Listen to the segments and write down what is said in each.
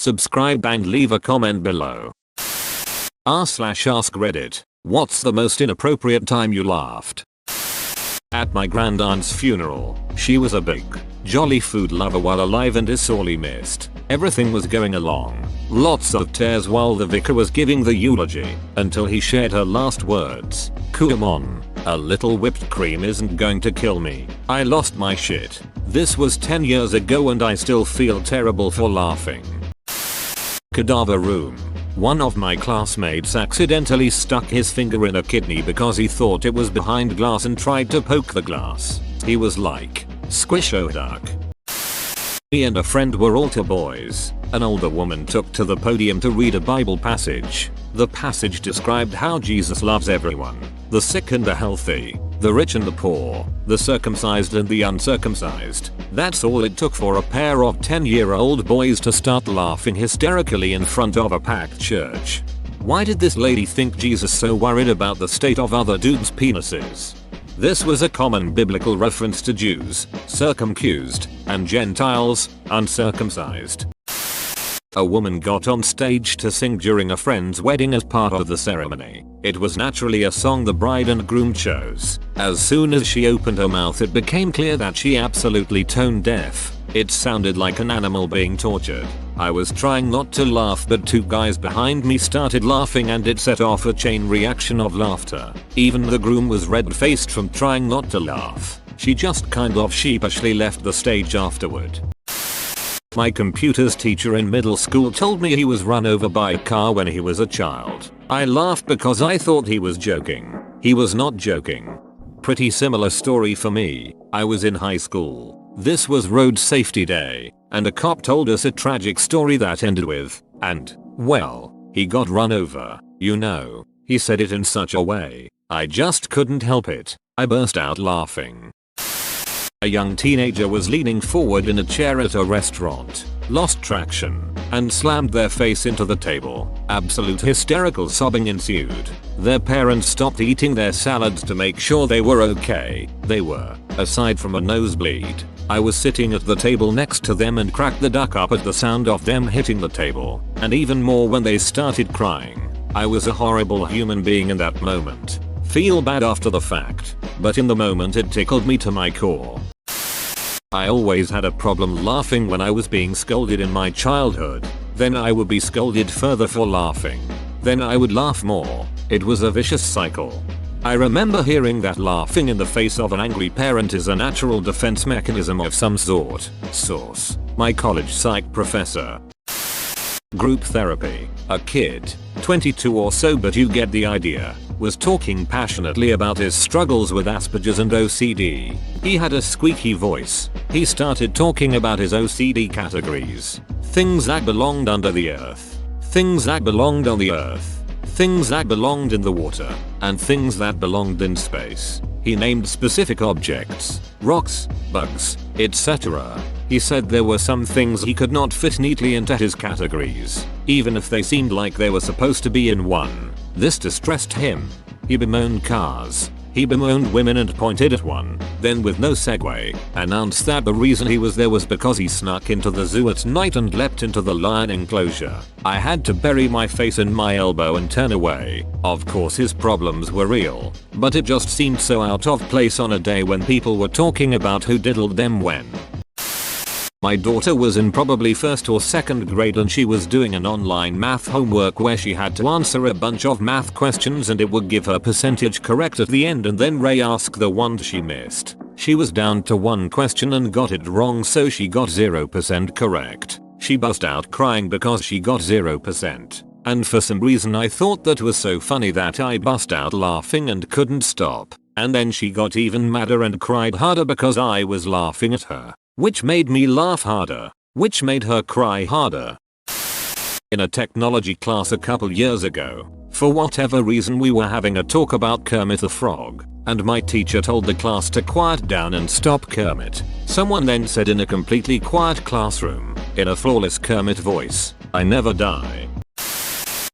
subscribe and leave a comment below. r/AskReddit. What's the most inappropriate time you laughed? At my grandaunt's funeral, she was a big, jolly food lover while alive and is sorely missed. Everything was going along. Lots of tears while the vicar was giving the eulogy, until he shared her last words. "Come on, a little whipped cream isn't going to kill me." I lost my shit. This was 10 years ago and I still feel terrible for laughing. Cadaver room. One of my classmates accidentally stuck his finger in a kidney because he thought it was behind glass and tried to poke the glass. He was like, "Squish-o-duck." Me and a friend were altar boys. An older woman took to the podium to read a Bible passage. The passage described how Jesus loves everyone, the sick and the healthy, the rich and the poor, the circumcised and the uncircumcised. That's all it took for a pair of 10-year-old boys to start laughing hysterically in front of a packed church. Why did this lady think Jesus so worried about the state of other dudes' penises? This was a common biblical reference to Jews, circumcised, and Gentiles, uncircumcised. A woman got on stage to sing during a friend's wedding as part of the ceremony. It was naturally a song the bride and groom chose. As soon as she opened her mouth it became clear that she absolutely tone deaf. It sounded like an animal being tortured. I was trying not to laugh but two guys behind me started laughing and it set off a chain reaction of laughter. Even the groom was red-faced from trying not to laugh. She just kind of sheepishly left the stage afterward. My computer's teacher in middle school told me he was run over by a car when he was a child. I laughed because I thought he was joking. He was not joking. Pretty similar story for me. I was in high school. This was road safety day, and a cop told us a tragic story that ended with, "And, well, he got run over, you know." He said it in such a way, I just couldn't help it. I burst out laughing. A young teenager was leaning forward in a chair at a restaurant, lost traction, and slammed their face into the table. Absolute hysterical sobbing ensued. Their parents stopped eating their salads to make sure they were okay. They were, aside from a nosebleed. I was sitting at the table next to them and cracked the duck up at the sound of them hitting the table, and even more when they started crying. I was a horrible human being in that moment. Feel bad after the fact, but in the moment it tickled me to my core. I always had a problem laughing when I was being scolded in my childhood. Then I would be scolded further for laughing. Then I would laugh more. It was a vicious cycle. I remember hearing that laughing in the face of an angry parent is a natural defense mechanism of some sort. Source: my college psych professor. Group therapy. A kid, 22 or so but you get the idea, was talking passionately about his struggles with Asperger's and OCD. He had a squeaky voice. He started talking about his OCD categories. Things that belonged under the earth. Things that belonged on the earth. Things that belonged in the water. And things that belonged in space. He named specific objects, rocks, bugs, etc. He said there were some things he could not fit neatly into his categories, even if they seemed like they were supposed to be in one. This distressed him. He bemoaned cars. He bemoaned women and pointed at one, then with no segue, announced that the reason he was there was because he snuck into the zoo at night and leapt into the lion enclosure. I had to bury my face in my elbow and turn away. Of course his problems were real, but it just seemed so out of place on a day when people were talking about who diddled them when. My daughter was in probably first or second grade and she was doing an online math homework where she had to answer a bunch of math questions and it would give her percentage correct at the end and then re-ask the ones she missed. She was down to one question and got it wrong, so she got 0% correct. She burst out crying because she got 0%. And for some reason I thought that was so funny that I burst out laughing and couldn't stop. And then she got even madder and cried harder because I was laughing at her. Which made me laugh harder, which made her cry harder. In a technology class a couple years ago, for whatever reason we were having a talk about Kermit the Frog, and my teacher told the class to quiet down and stop Kermit. Someone then said in a completely quiet classroom, in a flawless Kermit voice, "I never die."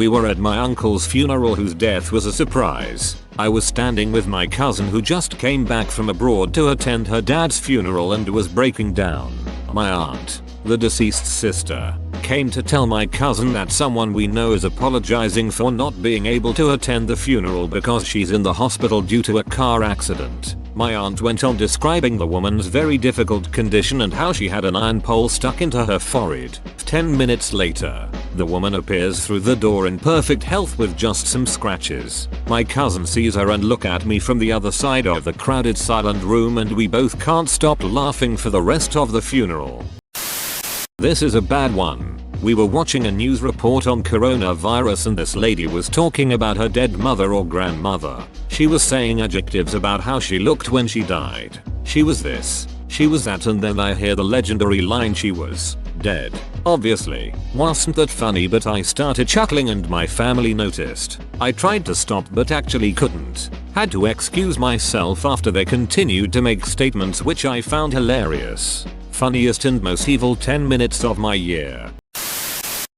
We were at my uncle's funeral whose death was a surprise. I was standing with my cousin who just came back from abroad to attend her dad's funeral and was breaking down. My aunt, the deceased sister, came to tell my cousin that someone we know is apologizing for not being able to attend the funeral because she's in the hospital due to a car accident. My aunt went on describing the woman's very difficult condition and how she had an iron pole stuck into her forehead. 10 minutes later, the woman appears through the door in perfect health with just some scratches. My cousin sees her and look at me from the other side of the crowded silent room, and we both can't stop laughing for the rest of the funeral. This is a bad one. We were watching a news report on coronavirus and this lady was talking about her dead mother or grandmother. She was saying adjectives about how she looked when she died. She was this, she was that, and then I hear the legendary line, she was dead. Obviously, wasn't that funny, but I started chuckling and my family noticed. I tried to stop but actually couldn't. Had to excuse myself after they continued to make statements which I found hilarious. Funniest and most evil 10 minutes of my year.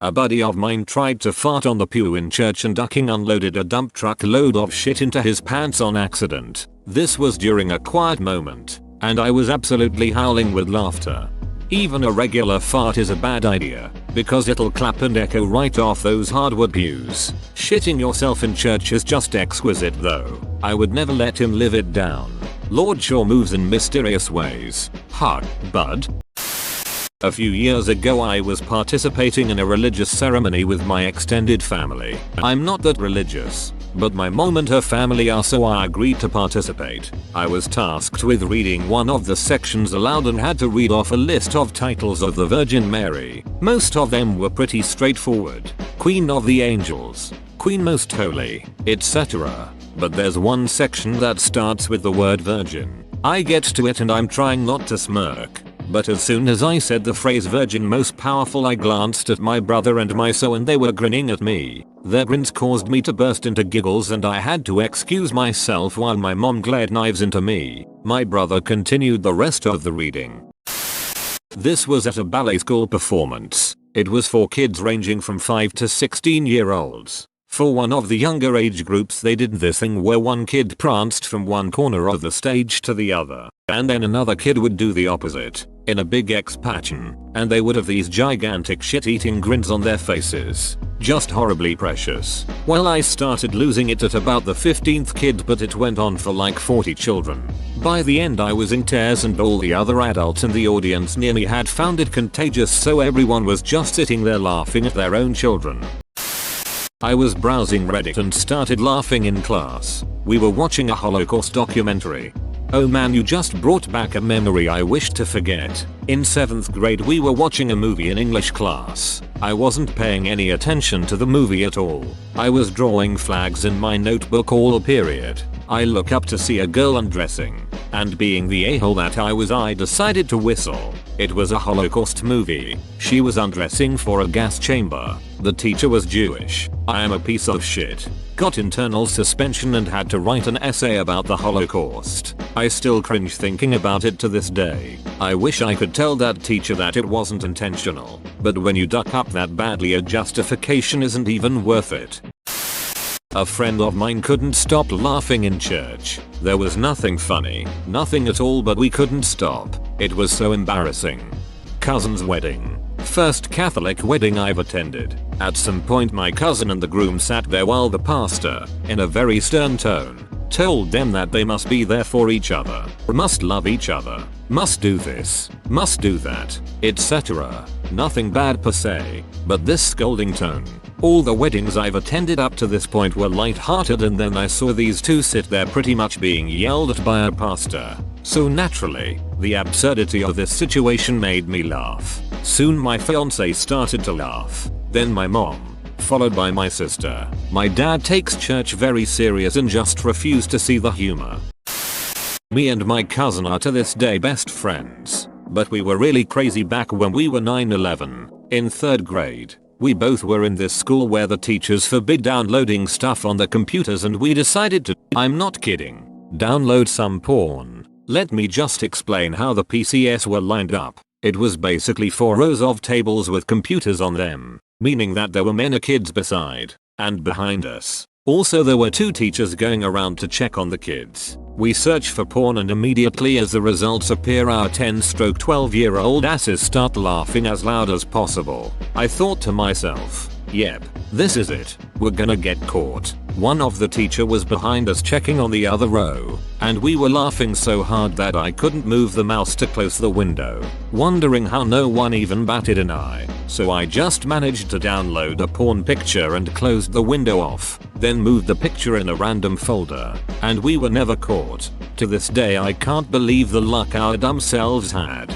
A buddy of mine tried to fart on the pew in church and ducking unloaded a dump truck load of shit into his pants on accident. This was during a quiet moment, and I was absolutely howling with laughter. Even a regular fart is a bad idea, because it'll clap and echo right off those hardwood pews. Shitting yourself in church is just exquisite though. I would never let him live it down. Lord sure moves in mysterious ways. Hug, bud. A few years ago I was participating in a religious ceremony with my extended family. I'm not that religious, but my mom and her family are, so I agreed to participate. I was tasked with reading one of the sections aloud and had to read off a list of titles of the Virgin Mary. Most of them were pretty straightforward. Queen of the Angels, Queen Most Holy, etc. But there's one section that starts with the word virgin. I get to it and I'm trying not to smirk. But as soon as I said the phrase virgin most powerful, I glanced at my brother and my so, and they were grinning at me. Their grins caused me to burst into giggles and I had to excuse myself while my mom glared knives into me. My brother continued the rest of the reading. This was at a ballet school performance. It was for kids ranging from 5 to 16-year-olds. For one of the younger age groups they did this thing where one kid pranced from one corner of the stage to the other, and then another kid would do the opposite, in a big expansion, and they would have these gigantic shit-eating grins on their faces. Just horribly precious. Well, I started losing it at about the 15th kid, but it went on for like 40 children. By the end I was in tears and all the other adults in the audience near me had found it contagious, so everyone was just sitting there laughing at their own children. I was browsing Reddit and started laughing in class. We were watching a Holocaust documentary. Oh man, you just brought back a memory I wish to forget. In 7th grade we were watching a movie in English class. I wasn't paying any attention to the movie at all. I was drawing flags in my notebook all period. I look up to see a girl undressing, and being the a-hole that I was, I decided to whistle. It was a Holocaust movie. She was undressing for a gas chamber. The teacher was Jewish. I am a piece of shit. Got internal suspension and had to write an essay about the Holocaust. I still cringe thinking about it to this day. I wish I could tell that teacher that it wasn't intentional, but when you duck up that badly, a justification isn't even worth it. A friend of mine couldn't stop laughing in church. There was nothing funny, nothing at all, but we couldn't stop. It was so embarrassing. Cousin's wedding. First Catholic wedding I've attended. At some point my cousin and the groom sat there while the pastor, in a very stern tone, told them that they must be there for each other, must love each other, must do this, must do that, etc. Nothing bad per se, but this scolding tone. All the weddings I've attended up to this point were light-hearted, and then I saw these two sit there pretty much being yelled at by a pastor. So naturally, the absurdity of this situation made me laugh. Soon my fiance started to laugh. Then my mom, followed by my sister. My dad takes church very serious and just refused to see the humor. Me and my cousin are to this day best friends. But we were really crazy back when we were 9-11. In 3rd grade. We both were in this school where the teachers forbid downloading stuff on the computers, and we decided to, I'm not kidding, download some porn. Let me just explain how the PCs were lined up. It was basically 4 rows of tables with computers on them, meaning that there were many kids beside and behind us. Also there were 2 teachers going around to check on the kids. We search for porn and immediately as the results appear our 10-12-year-old asses start laughing as loud as possible. I thought to myself, yep, this is it, we're gonna get caught. One of the teacher was behind us checking on the other row, and we were laughing so hard that I couldn't move the mouse to close the window, wondering how no one even batted an eye. So I just managed to download a porn picture and closed the window off, then moved the picture in a random folder, and we were never caught. To this day I can't believe the luck our dumb selves had.